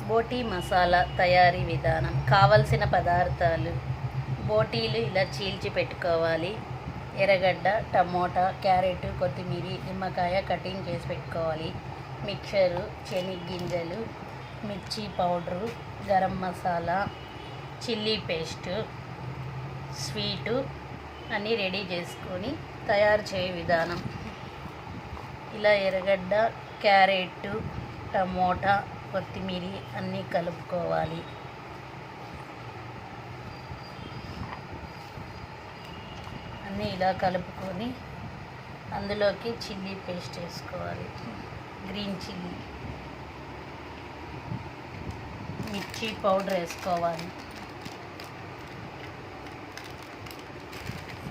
బోటీ మసాలా తయారీ విధానం. కావలసిన పదార్థాలు: బోటీలు ఇలా చీల్చి పెట్టుకోవాలి. ఎర్రగడ్డ, టమోటా, క్యారెట్, కొత్తిమీర, నిమ్మకాయ కటింగ్ చేసి పెట్టుకోవాలి. మిక్చరు, శనగగింజలు, మిర్చి powder, garam masala, chilli paste, sweet అన్నీ రెడీ చేసుకొని తయారు చేయ విధానం. ఇలా ఎర్రగడ్డ, క్యారెట్, టమోటా, కొత్తిమీర అన్నీ కలుపుకోవాలి. అన్నీ ఇలా కలుపుకొని అందులోకి చిల్లీ పేస్ట్ వేసుకోవాలి. గ్రీన్ చిల్లీ, మిర్చి పౌడర్ వేసుకోవాలి.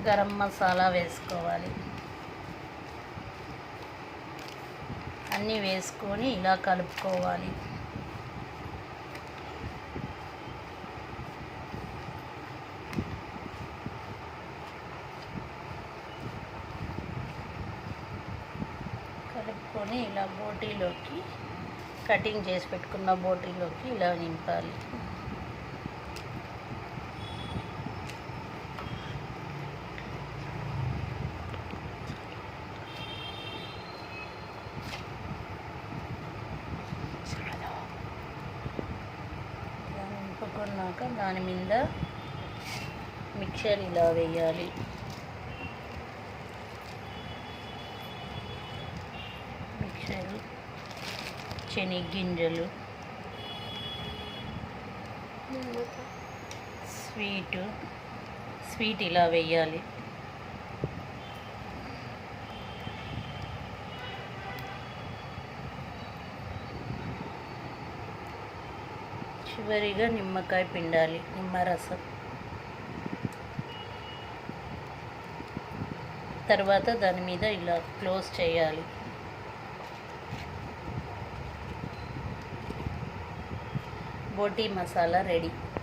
గరం మసాలా వేసుకోవాలి. అన్నీ వేసుకొని ఇలా కలుపుకోవాలి. కలుపుకొని ఇలా బోటీలోకి, కటింగ్ చేసి పెట్టుకున్న బోటీలోకి ఇలా నింపాలి. నింపుకున్నాక దాని మీద మిక్చర్ ఇలా వేయాలి. మిక్చరు, శనగగింజలు, స్వీట్ ఇలా వేయాలి. చివరిగా నిమ్మకాయ పిండాలి, నిమ్మరసం. తర్వాత దాని మీద ఇలా క్లోజ్ చేయాలి. బోటీ మసాలా రెడీ.